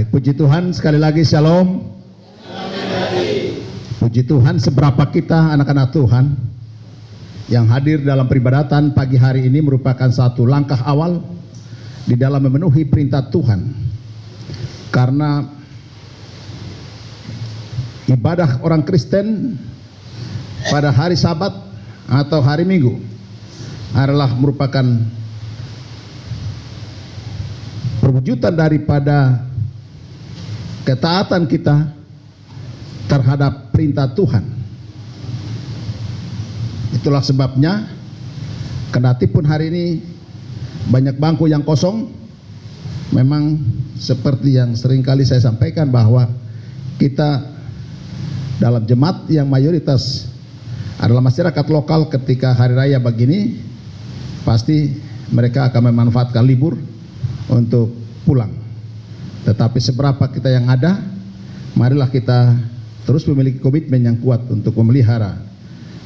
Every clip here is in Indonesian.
Baik, puji Tuhan, sekali lagi shalom. Puji Tuhan, seberapa kita anak-anak Tuhan yang hadir dalam peribadatan pagi hari ini merupakan satu langkah awal di dalam memenuhi perintah Tuhan. Karena ibadah orang Kristen pada hari Sabat atau hari Minggu adalah merupakan perwujudan daripada ketaatan kita terhadap perintah Tuhan. Itulah sebabnya kendati pun hari ini banyak bangku yang kosong, memang seperti yang sering kali saya sampaikan bahwa kita dalam jemaat yang mayoritas adalah masyarakat lokal, ketika hari raya begini pasti mereka akan memanfaatkan libur untuk pulang. Tetapi seberapa kita yang ada, marilah kita terus memiliki komitmen yang kuat untuk memelihara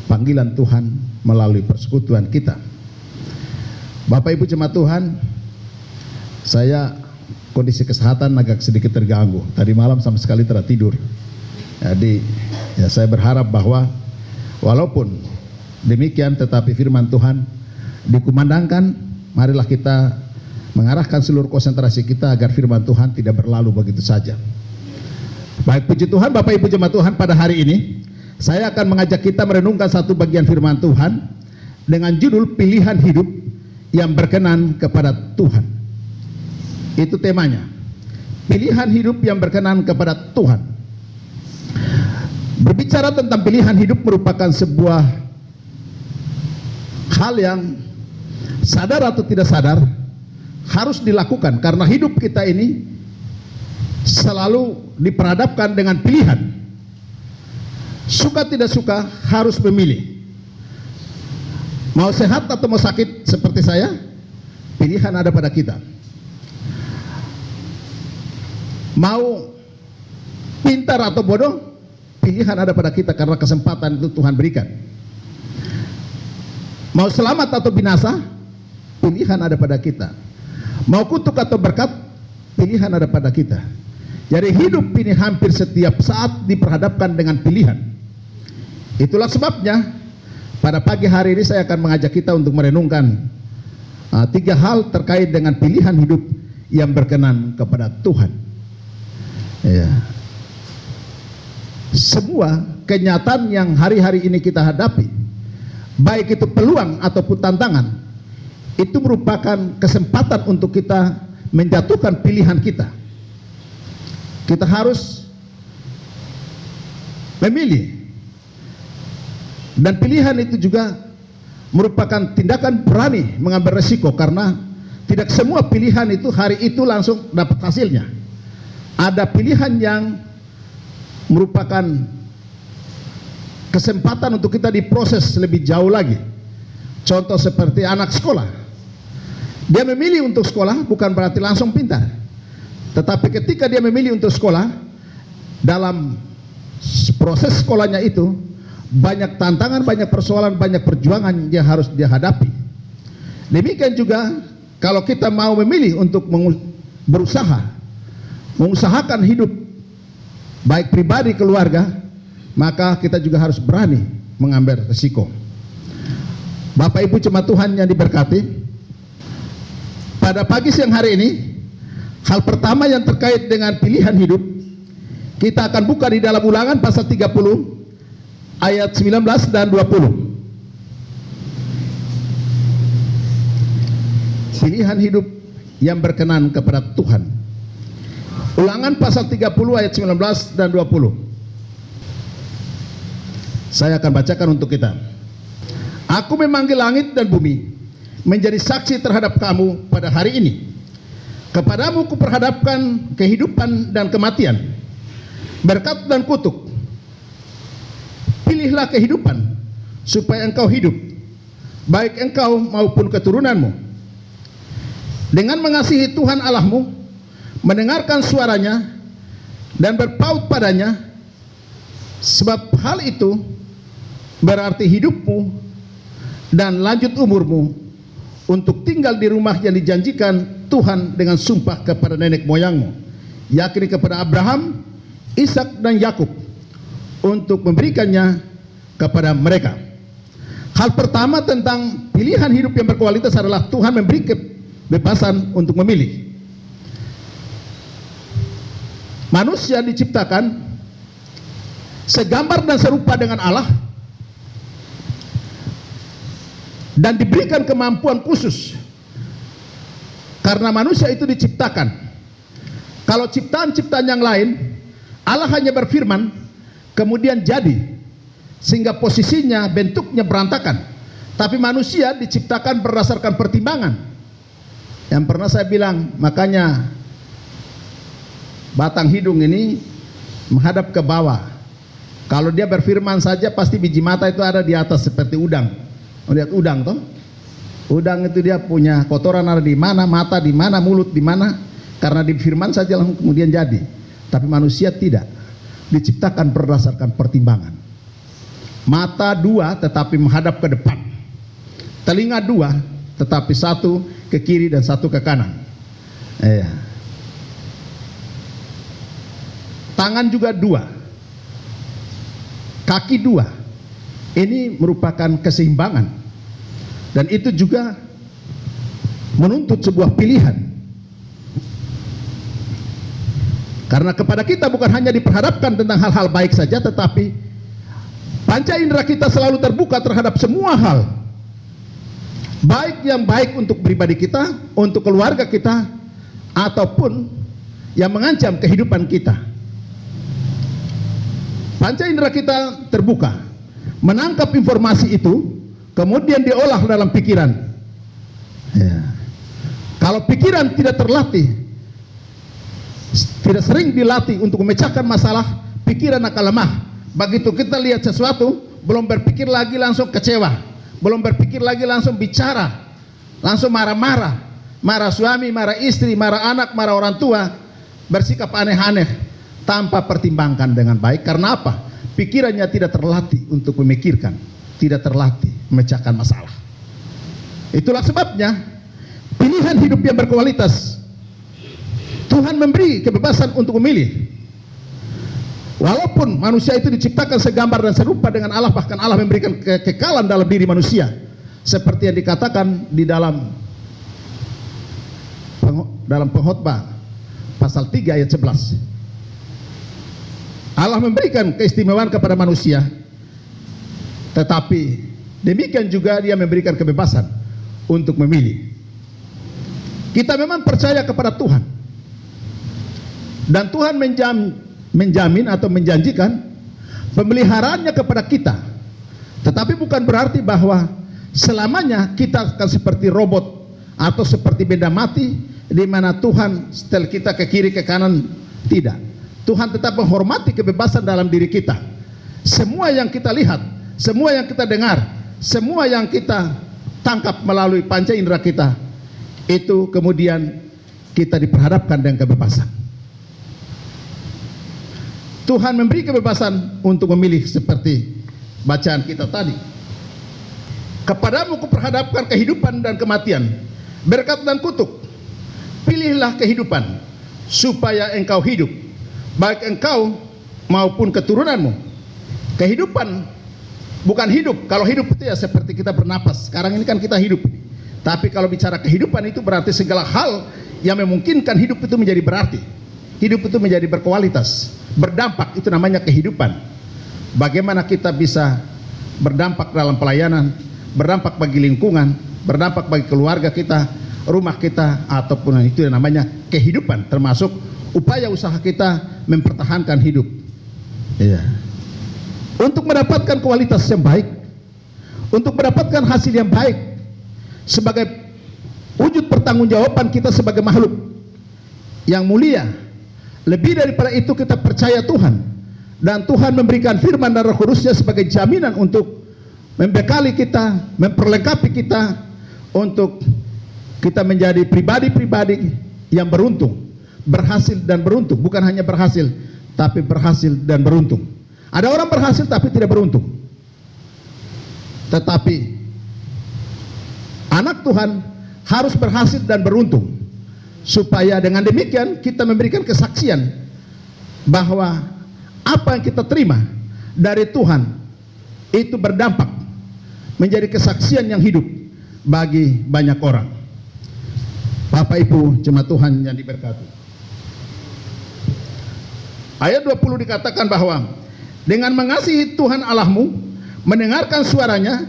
panggilan Tuhan melalui persekutuan kita. Bapak Ibu jemaat Tuhan, saya kondisi kesehatan agak sedikit terganggu. Tadi malam sama sekali tidak tidur. Jadi ya, saya berharap bahwa walaupun demikian tetapi firman Tuhan dikumandangkan, marilah kita mengarahkan seluruh konsentrasi kita agar firman Tuhan tidak berlalu begitu saja. Baik, puji Tuhan Bapak Ibu jemaat Tuhan, pada hari ini saya akan mengajak kita merenungkan satu bagian firman Tuhan dengan judul pilihan hidup yang berkenan kepada Tuhan. Itu temanya, pilihan hidup yang berkenan kepada Tuhan. Berbicara tentang pilihan hidup merupakan sebuah hal yang sadar atau tidak sadar harus dilakukan, karena hidup kita ini selalu diperhadapkan dengan pilihan. Suka tidak suka harus memilih. Mau sehat atau mau sakit seperti saya, pilihan ada pada kita. Mau pintar atau bodoh, pilihan ada pada kita, karena kesempatan itu Tuhan berikan. Mau selamat atau binasa, pilihan ada pada kita. Mau kutuk atau berkat, pilihan ada pada kita. Jadi hidup ini hampir setiap saat diperhadapkan dengan pilihan. Itulah sebabnya pada pagi hari ini saya akan mengajak kita untuk merenungkan tiga hal terkait dengan pilihan hidup yang berkenan kepada Tuhan. Ya. Semua kenyataan yang hari-hari ini kita hadapi, baik itu peluang ataupun tantangan, itu merupakan kesempatan untuk kita menjatuhkan pilihan kita. Kita harus memilih, dan pilihan itu juga merupakan tindakan berani mengambil resiko, karena tidak semua pilihan itu hari itu langsung dapat hasilnya. Ada pilihan yang merupakan kesempatan untuk kita diproses lebih jauh lagi. Contoh seperti anak sekolah. Dia memilih untuk sekolah bukan berarti langsung pintar. Tetapi ketika dia memilih untuk sekolah, dalam proses sekolahnya itu banyak tantangan, banyak persoalan, banyak perjuangan yang harus dia hadapi. Demikian juga kalau kita mau memilih untuk berusaha, mengusahakan hidup baik pribadi, keluarga, maka kita juga harus berani mengambil resiko. Bapak Ibu jemaat Tuhan yang diberkati, pada pagi siang hari ini, hal pertama yang terkait dengan pilihan hidup, kita akan buka di dalam Ulangan pasal 30 ayat 19 dan 20. Pilihan hidup yang berkenan kepada Tuhan. Ulangan pasal 30 ayat 19 dan 20. Saya akan bacakan untuk kita. Aku memanggil langit dan bumi menjadi saksi terhadap kamu pada hari ini. Kepadamu kuperhadapkan kehidupan dan kematian, berkat dan kutuk. Pilihlah kehidupan supaya engkau hidup, baik engkau maupun keturunanmu, dengan mengasihi Tuhan Allahmu, mendengarkan suaranya dan berpaut padanya, sebab hal itu berarti hidupmu dan lanjut umurmu untuk tinggal di rumah yang dijanjikan Tuhan dengan sumpah kepada nenek moyangmu, yakni kepada Abraham, Ishak dan Yakub, untuk memberikannya kepada mereka. Hal pertama tentang pilihan hidup yang berkualitas adalah Tuhan memberi kebebasan untuk memilih. Manusia diciptakan segambar dan serupa dengan Allah dan diberikan kemampuan khusus. Karena manusia itu diciptakan. Kalau ciptaan-ciptaan yang lain, Allah hanya berfirman, kemudian jadi, sehingga posisinya, bentuknya berantakan. Tapi manusia diciptakan berdasarkan pertimbangan. Yang pernah saya bilang, makanya batang hidung ini menghadap ke bawah. Kalau dia berfirman saja, pasti biji mata itu ada di atas seperti udang. Lihat udang toh? Udang itu dia punya kotoran ada di mana, mata di mana, mulut di mana. Karena difirman saja langsung kemudian jadi. Tapi manusia tidak. Diciptakan berdasarkan pertimbangan. Mata dua tetapi menghadap ke depan. Telinga dua tetapi satu ke kiri dan satu ke kanan. Tangan juga dua, kaki dua. Ini merupakan keseimbangan, dan itu juga menuntut sebuah pilihan. Karena kepada kita bukan hanya diperhadapkan tentang hal-hal baik saja, tetapi panca indera kita selalu terbuka terhadap semua hal baik yang baik untuk pribadi kita, untuk keluarga kita, ataupun yang mengancam kehidupan kita. Panca indera kita terbuka, menangkap informasi itu, kemudian diolah dalam pikiran. Kalau pikiran tidak terlatih, tidak sering dilatih untuk memecahkan masalah, pikiran akan lemah. Begitu kita lihat sesuatu, belum berpikir lagi langsung kecewa, belum berpikir lagi langsung bicara, langsung marah-marah, marah suami, marah istri, marah anak, marah orang tua, bersikap aneh-aneh tanpa pertimbangkan dengan baik. Karena apa? Pikirannya tidak terlatih untuk memikirkan, tidak terlatih memecahkan masalah. Itulah sebabnya pilihan hidup yang berkualitas, Tuhan memberi kebebasan untuk memilih. Walaupun manusia itu diciptakan segambar dan serupa dengan Allah, bahkan Allah memberikan kekekalan dalam diri manusia, seperti yang dikatakan di dalam Pengkhotbah pasal 3 ayat 11. Allah memberikan keistimewaan kepada manusia, tetapi demikian juga dia memberikan kebebasan untuk memilih. Kita memang percaya kepada Tuhan, dan Tuhan menjamin atau menjanjikan pemeliharaannya kepada kita. Tetapi bukan berarti bahwa selamanya kita akan seperti robot atau seperti benda mati, di mana Tuhan setel kita ke kiri ke kanan. Tidak. Tuhan tetap menghormati kebebasan dalam diri kita. Semua yang kita lihat, semua yang kita dengar, semua yang kita tangkap melalui panca indera kita, itu kemudian kita diperhadapkan dengan kebebasan. Tuhan memberi kebebasan untuk memilih seperti bacaan kita tadi. Kepadamu kuperhadapkan kehidupan dan kematian, berkat dan kutuk. Pilihlah kehidupan supaya engkau hidup, baik engkau maupun keturunanmu. Kehidupan bukan hidup. Kalau hidup itu ya seperti kita bernapas. Sekarang ini kan kita hidup. Tapi kalau bicara kehidupan itu berarti segala hal yang memungkinkan hidup itu menjadi berarti. Hidup itu menjadi berkualitas, berdampak, itu namanya kehidupan. Bagaimana kita bisa berdampak dalam pelayanan, berdampak bagi lingkungan, berdampak bagi keluarga kita, rumah kita, ataupun itu yang namanya kehidupan, termasuk upaya usaha kita mempertahankan hidup. Untuk mendapatkan kualitas yang baik, untuk mendapatkan hasil yang baik, sebagai wujud pertanggungjawaban kita sebagai makhluk yang mulia. Lebih daripada itu, kita percaya Tuhan, dan Tuhan memberikan firman dan Roh Kudus-Nya sebagai jaminan untuk membekali kita, memperlengkapi kita, untuk kita menjadi pribadi-pribadi yang beruntung, berhasil dan beruntung. Bukan hanya berhasil, tapi berhasil dan beruntung. Ada orang berhasil tapi tidak beruntung. Tetapi anak Tuhan harus berhasil dan beruntung. supaya dengan demikian kita memberikan kesaksian bahwa apa yang kita terima dari Tuhan itu berdampak menjadi kesaksian yang hidup bagi banyak orang. Bapak Ibu jemaat Tuhan yang diberkati, ayat 20 dikatakan bahwa dengan mengasihi Tuhan Allahmu, mendengarkan suaranya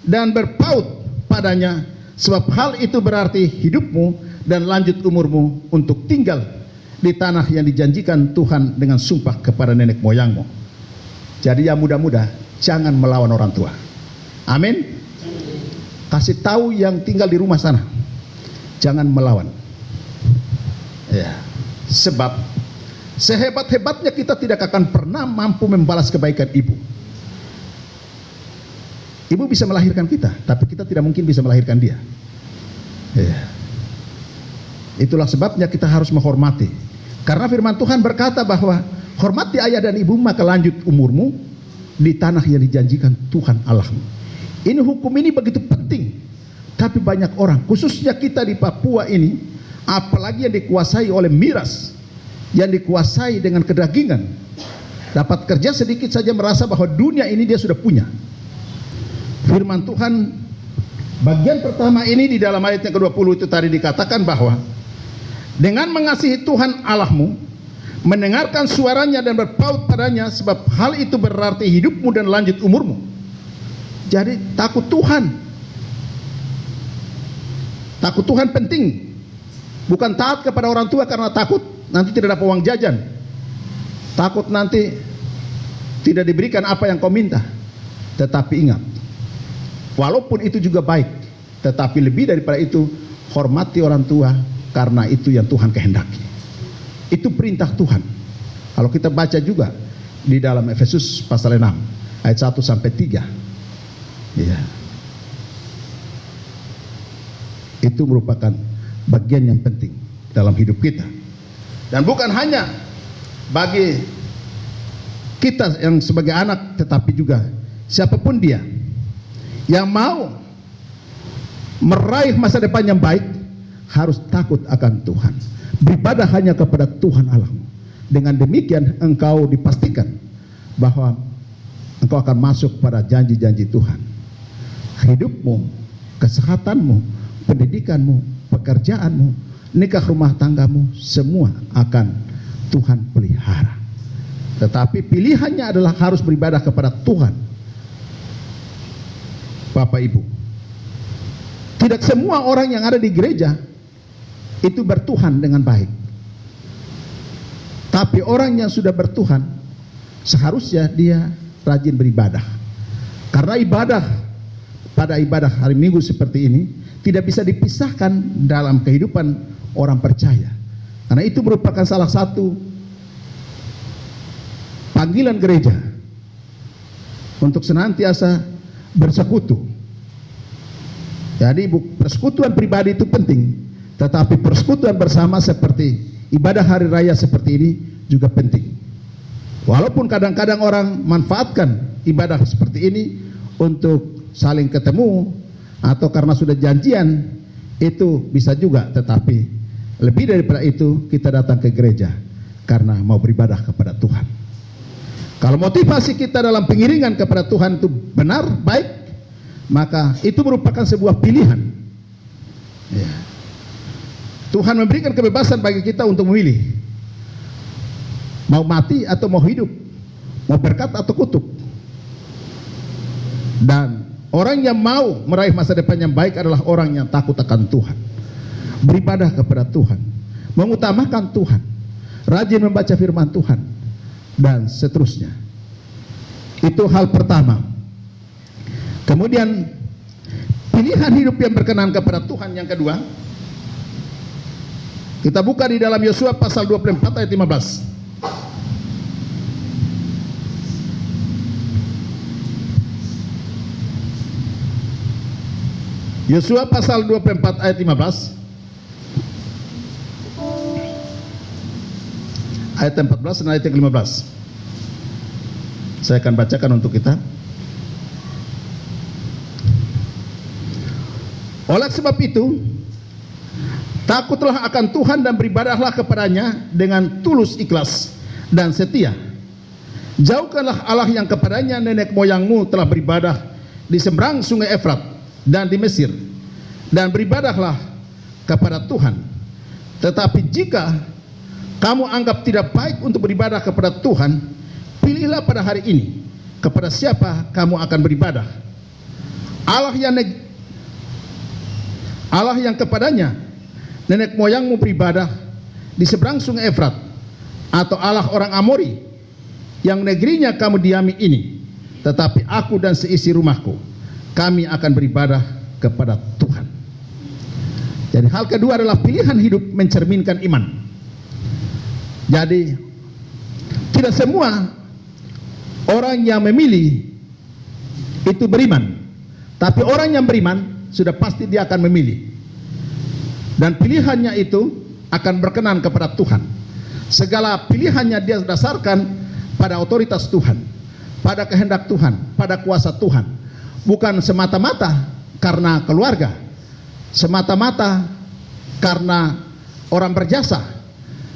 dan berpaut padanya, sebab hal itu berarti hidupmu dan lanjut umurmu untuk tinggal di tanah yang dijanjikan Tuhan dengan sumpah kepada nenek moyangmu. Jadi yang muda-muda, jangan melawan orang tua. Amin. Kasih tahu yang tinggal di rumah sana, jangan melawan. Ya, sebab sehebat-hebatnya kita tidak akan pernah mampu membalas kebaikan ibu. Ibu bisa melahirkan kita, tapi kita tidak mungkin bisa melahirkan dia. Ya. Itulah sebabnya kita harus menghormati. Karena firman Tuhan berkata bahwa hormati ayah dan ibu maka lanjut umurmu di tanah yang dijanjikan Tuhan Allahmu. Ini hukum ini begitu penting. Tapi banyak orang, khususnya kita di Papua ini, apalagi yang dikuasai oleh miras, yang dikuasai dengan kedagingan, dapat kerja sedikit saja merasa bahwa dunia ini dia sudah punya. Firman Tuhan bagian pertama ini di dalam ayat yang ke-20 itu tadi dikatakan bahwa dengan mengasihi Tuhan Allahmu, mendengarkan suaranya dan berpaut padanya, sebab hal itu berarti hidupmu dan lanjut umurmu. Jadi takut Tuhan. Takut Tuhan penting. Bukan taat kepada orang tua karena takut nanti tidak dapat uang jajan, takut nanti tidak diberikan apa yang kau minta. Tetapi ingat, walaupun itu juga baik, tetapi lebih daripada itu, hormati orang tua karena itu yang Tuhan kehendaki. Itu perintah Tuhan. Kalau kita baca juga di dalam Efesus pasal 6 ayat 1 sampai 3. Ya. Itu merupakan bagian yang penting dalam hidup kita. Dan bukan hanya bagi kita yang sebagai anak, tetapi juga siapapun dia yang mau meraih masa depan yang baik harus takut akan Tuhan, beribadah hanya kepada Tuhan Allahmu. Dengan demikian engkau dipastikan bahwa engkau akan masuk pada janji-janji Tuhan. Hidupmu, kesehatanmu, pendidikanmu, pekerjaanmu, nikah rumah tanggamu, semua akan Tuhan pelihara. Tetapi pilihannya adalah harus beribadah kepada Tuhan. Bapak Ibu, tidak semua orang yang ada di gereja itu bertuhan dengan baik. Tapi orang yang sudah bertuhan seharusnya dia rajin beribadah. Karena pada ibadah hari Minggu seperti ini tidak bisa dipisahkan dalam kehidupan orang percaya. Karena itu merupakan salah satu panggilan gereja untuk senantiasa bersekutu. Jadi persekutuan pribadi itu penting, tetapi persekutuan bersama seperti ibadah hari raya seperti ini juga penting. Walaupun kadang-kadang orang manfaatkan ibadah seperti ini untuk saling ketemu atau karena sudah janjian, itu bisa juga, tetapi lebih daripada itu kita datang ke gereja karena mau beribadah kepada Tuhan. Kalau motivasi kita dalam pengiringan kepada Tuhan itu benar, baik, maka itu merupakan sebuah pilihan. Ya. Tuhan memberikan kebebasan bagi kita untuk memilih mau mati atau mau hidup, mau berkat atau kutuk. Dan orang yang mau meraih masa depan yang baik adalah orang yang takut akan Tuhan, beribadah kepada Tuhan, mengutamakan Tuhan, rajin membaca firman Tuhan, dan seterusnya. Itu hal pertama. Kemudian pilihan hidup yang berkenan kepada Tuhan yang kedua, kita buka di dalam Yosua pasal 24 ayat 15. Yosua pasal 24 ayat 15. Ayat 14 dan ayat 15. Saya akan bacakan untuk kita. Oleh sebab itu, Takutlah akan Tuhan dan beribadahlah kepadanya dengan tulus ikhlas dan setia. Jauhkanlah Allah yang kepadanya nenek moyangmu telah beribadah di seberang sungai Efrat dan di Mesir, dan beribadahlah kepada Tuhan. Tetapi jika kamu anggap tidak baik untuk beribadah kepada Tuhan, pilihlah pada hari ini kepada siapa kamu akan beribadah. Allah yang kepadanya nenek moyangmu beribadah di seberang sungai Efrat, atau Allah orang Amori yang negerinya kamu diami ini. Tetapi aku dan seisi rumahku, kami akan beribadah kepada Tuhan. Jadi hal kedua adalah pilihan hidup mencerminkan iman. Jadi tidak semua orang yang memilih itu beriman, tapi orang yang beriman sudah pasti dia akan memilih, dan pilihannya itu akan berkenan kepada Tuhan. Segala pilihannya dia dasarkan pada otoritas Tuhan, pada kehendak Tuhan, pada kuasa Tuhan, bukan semata-mata karena keluarga, semata-mata karena orang berjasa,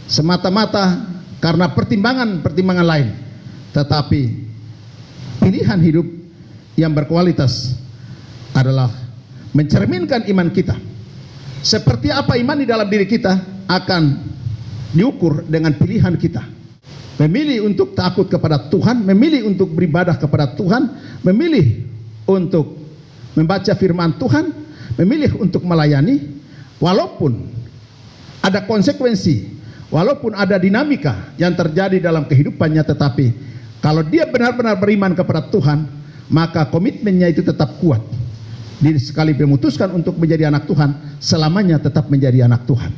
semata-mata karena pertimbangan-pertimbangan lain, tetapi pilihan hidup yang berkualitas adalah mencerminkan iman kita. Seperti apa iman di dalam diri kita akan diukur dengan pilihan kita. Memilih untuk takut kepada Tuhan, memilih untuk beribadah kepada Tuhan, memilih untuk membaca firman Tuhan, memilih untuk melayani, walaupun ada konsekuensi, walaupun ada dinamika yang terjadi dalam kehidupannya, tetapi kalau dia benar-benar beriman kepada Tuhan, maka komitmennya itu tetap kuat. Dia sekali memutuskan untuk menjadi anak Tuhan, selamanya tetap menjadi anak Tuhan.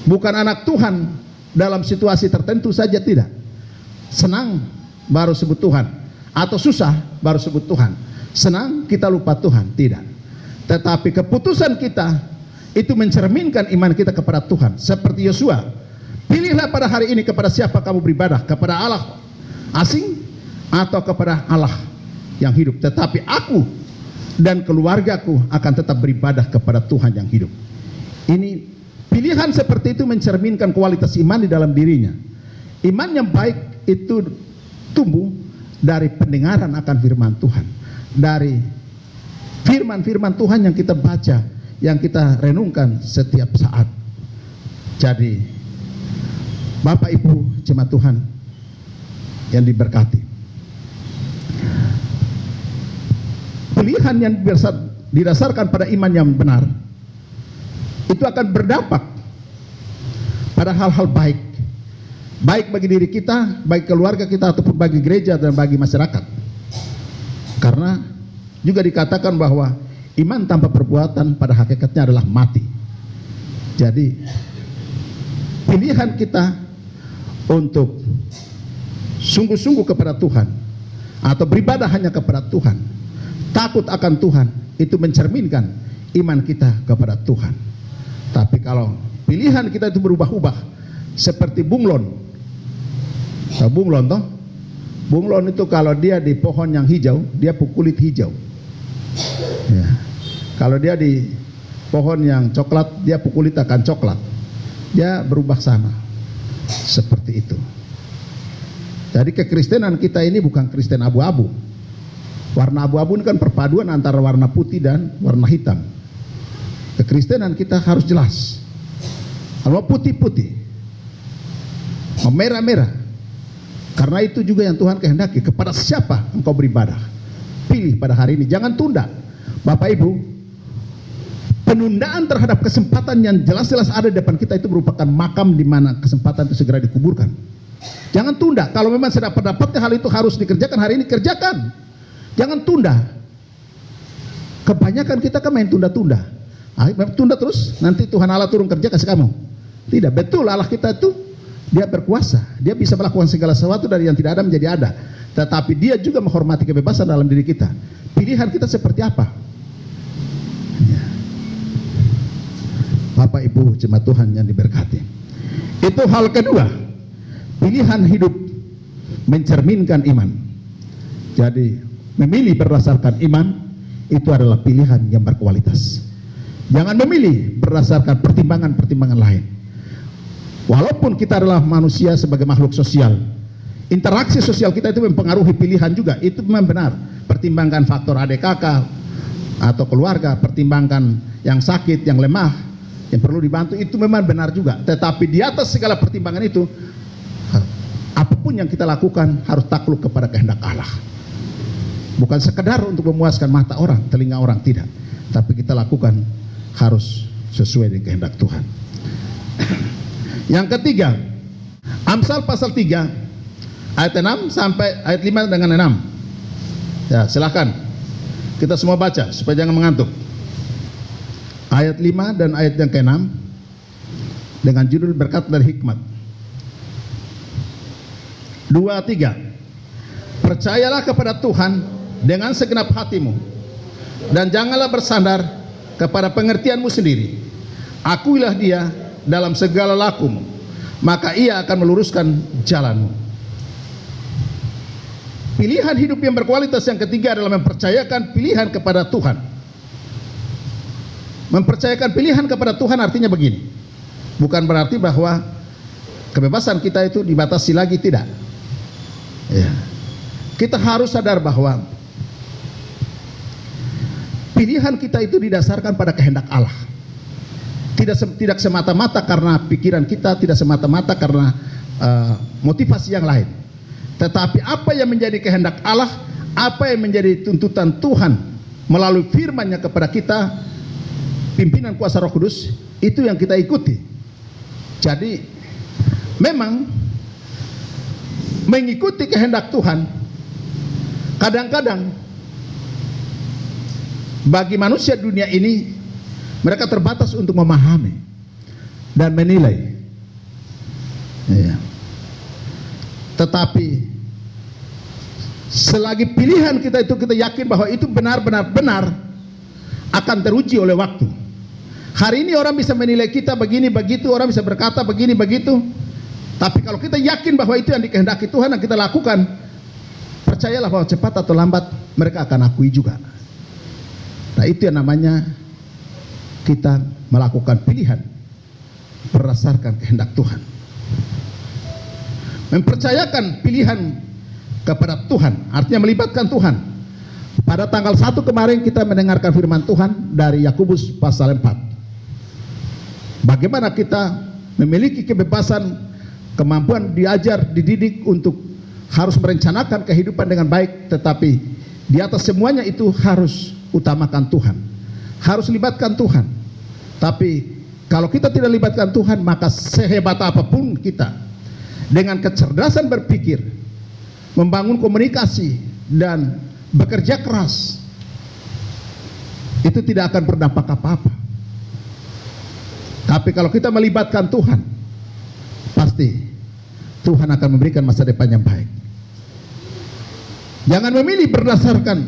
Bukan anak Tuhan dalam situasi tertentu saja, tidak. Senang baru sebut Tuhan, atau susah baru sebut Tuhan. Senang kita lupa Tuhan, tidak. Tetapi keputusan kita itu mencerminkan iman kita kepada Tuhan. Seperti Yosua, pilihlah pada hari ini kepada siapa kamu beribadah, kepada Allah asing atau kepada Allah yang hidup. Tetapi aku dan keluargaku akan tetap beribadah kepada Tuhan yang hidup. Ini pilihan seperti itu mencerminkan kualitas iman di dalam dirinya. Iman yang baik itu tumbuh dari pendengaran akan firman Tuhan, dari firman-firman Tuhan yang kita baca, yang kita renungkan setiap saat. Jadi Bapak Ibu jemaat Tuhan yang diberkati, pilihan yang didasarkan pada iman yang benar itu akan berdampak pada hal-hal baik, baik bagi diri kita, bagi keluarga kita, ataupun bagi gereja dan bagi masyarakat. Karena juga dikatakan bahwa iman tanpa perbuatan pada hakikatnya adalah mati. Jadi pilihan kita untuk sungguh-sungguh kepada Tuhan, atau beribadah hanya kepada Tuhan, takut akan Tuhan, itu mencerminkan iman kita kepada Tuhan. Tapi kalau pilihan kita itu berubah-ubah seperti bunglon. Tahu bunglon toh? Bunglon itu kalau dia di pohon yang hijau, dia kulit hijau. Ya. Kalau dia di pohon yang coklat, dia kulit akan coklat. Dia berubah sama. Seperti itu. Jadi kekristenan kita ini bukan Kristen abu-abu. Warna abu-abu ini kan perpaduan antara warna putih dan warna hitam. Kekristenan kita harus jelas. Kalau putih-putih, merah-merah. Karena itu juga yang Tuhan kehendaki. Kepada siapa engkau beribadah? Pilih pada hari ini, jangan tunda. Bapak Ibu, penundaan terhadap kesempatan yang jelas-jelas ada di depan kita itu merupakan makam di mana kesempatan itu segera dikuburkan. Jangan tunda. Kalau memang sudah pendapatnya hal itu harus dikerjakan hari ini, kerjakan. Jangan tunda. Kebanyakan kita kan main tunda-tunda. Tunda terus, nanti Tuhan Allah turun kerja kasih kamu. Tidak, betul Allah kita itu dia berkuasa. Dia bisa melakukan segala sesuatu dari yang tidak ada menjadi ada. Tetapi dia juga menghormati kebebasan dalam diri kita. Pilihan kita seperti apa? Ya. Bapak Ibu jemaat Tuhan yang diberkati, itu hal kedua. Pilihan hidup mencerminkan iman. Jadi memilih berdasarkan iman itu adalah pilihan yang berkualitas. Jangan memilih berdasarkan pertimbangan-pertimbangan lain. Walaupun kita adalah manusia sebagai makhluk sosial, interaksi sosial kita itu mempengaruhi pilihan juga. Itu memang benar. Pertimbangkan faktor adik kakak atau keluarga, pertimbangkan yang sakit, yang lemah, yang perlu dibantu, itu memang benar juga. Tetapi di atas segala pertimbangan itu, apapun yang kita lakukan harus takluk kepada kehendak Allah. Bukan sekedar untuk memuaskan mata orang, telinga orang, tidak. Tapi kita lakukan harus sesuai dengan kehendak Tuhan. Yang ketiga, Amsal pasal 3 ayat 6 sampai ayat 5 dengan 6. Ya, silakan kita semua baca supaya jangan mengantuk. Ayat 5 dan ayat yang ke-6 dengan judul berkat dari hikmat. 2, 3. Percayalah kepada Tuhan dengan segenap hatimu, dan janganlah bersandar kepada pengertianmu sendiri. Akuilah Dia dalam segala lakumu, maka Ia akan meluruskan jalanmu. Pilihan hidup yang berkualitas yang ketiga adalah mempercayakan pilihan kepada Tuhan. Mempercayakan pilihan kepada Tuhan artinya begini, bukan berarti bahwa kebebasan kita itu dibatasi lagi, tidak ya. Kita harus sadar bahwa pilihan kita itu didasarkan pada kehendak Allah. Tidak semata-mata karena pikiran kita, tidak semata-mata karena motivasi yang lain. Tetapi apa yang menjadi kehendak Allah, apa yang menjadi tuntutan Tuhan melalui firman-Nya kepada kita, pimpinan kuasa Roh Kudus, itu yang kita ikuti. Jadi memang mengikuti kehendak Tuhan kadang-kadang bagi manusia dunia ini, mereka terbatas untuk memahami dan menilai ya. Tetapi selagi pilihan kita itu kita yakin bahwa itu benar akan teruji oleh waktu. Hari ini orang bisa menilai kita begini begitu, orang bisa berkata begini begitu, tapi kalau kita yakin bahwa itu yang dikehendaki Tuhan dan kita lakukan, percayalah bahwa cepat atau lambat mereka akan akui juga. Nah, itu yang namanya kita melakukan pilihan berdasarkan kehendak Tuhan. Mempercayakan pilihan kepada Tuhan artinya melibatkan Tuhan. Pada tanggal 1 kemarin kita mendengarkan firman Tuhan dari Yakobus pasal 4. Bagaimana kita memiliki kebebasan, kemampuan diajar, dididik untuk harus merencanakan kehidupan dengan baik, tetapi di atas semuanya itu harus utamakan Tuhan, harus libatkan Tuhan. Tapi kalau kita tidak libatkan Tuhan, maka sehebat apapun kita dengan kecerdasan berpikir, membangun komunikasi dan bekerja keras, itu tidak akan berdampak apa-apa. Tapi kalau kita melibatkan Tuhan, pasti Tuhan akan memberikan masa depan yang baik. Jangan memilih berdasarkan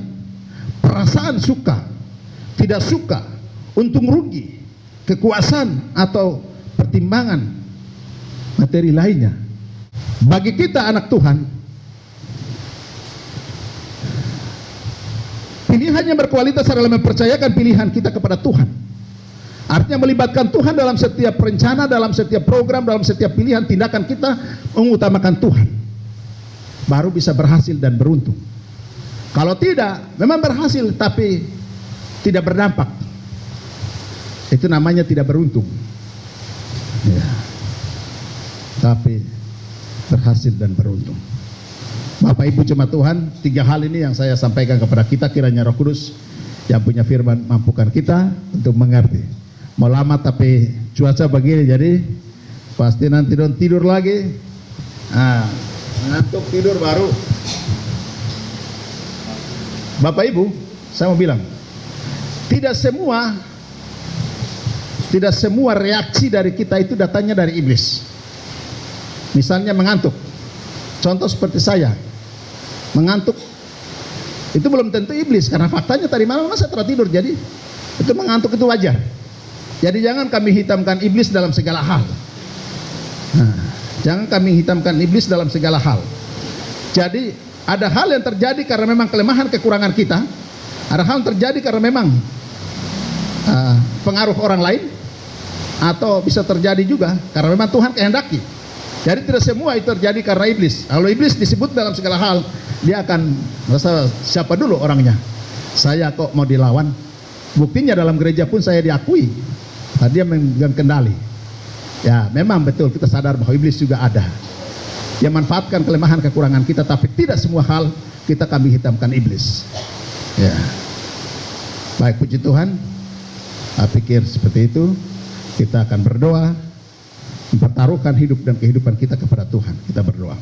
perasaan suka, tidak suka, untung rugi, kekuasaan atau pertimbangan materi lainnya. Bagi kita anak Tuhan, pilihan yang berkualitas adalah mempercayakan pilihan kita kepada Tuhan. Artinya melibatkan Tuhan dalam setiap rencana, dalam setiap program, dalam setiap pilihan, tindakan kita, mengutamakan Tuhan. Baru bisa berhasil dan beruntung. Kalau tidak, memang berhasil tapi tidak berdampak. Itu namanya tidak beruntung. Ya. Tapi berhasil dan beruntung. Bapak Ibu jemaat Tuhan, 3 hal ini yang saya sampaikan kepada kita, kiranya Roh Kudus yang punya firman mampukan kita untuk mengerti. Mau lama tapi cuaca begini, jadi pasti nanti don't tidur lagi. Ngantuk tidur baru. Bapak Ibu, saya mau bilang, tidak semua reaksi dari kita itu datangnya dari iblis. Misalnya mengantuk. Contoh seperti saya, mengantuk itu belum tentu iblis, karena faktanya tadi malam saya tertidur, jadi itu mengantuk itu wajar. Jadi jangan kami hitamkan iblis dalam segala hal. Jangan kami hitamkan iblis dalam segala hal. Jadi ada hal yang terjadi karena memang kelemahan kekurangan kita. Ada hal yang terjadi karena memang pengaruh orang lain, atau bisa terjadi juga karena memang Tuhan kehendaki. Jadi tidak semua itu terjadi karena iblis. Kalau iblis disebut dalam segala hal, dia akan merasa siapa dulu orangnya, saya kok mau dilawan. Buktinya dalam gereja pun saya diakui, dia memegang kendali. Ya memang betul, kita sadar bahwa iblis juga ada yang manfaatkan kelemahan kekurangan kita, tapi tidak semua hal kita kambing hitamkan iblis. Ya, baik, puji Tuhan. Saya pikir seperti itu. Kita akan berdoa, mempertaruhkan hidup dan kehidupan kita kepada Tuhan. Kita berdoa.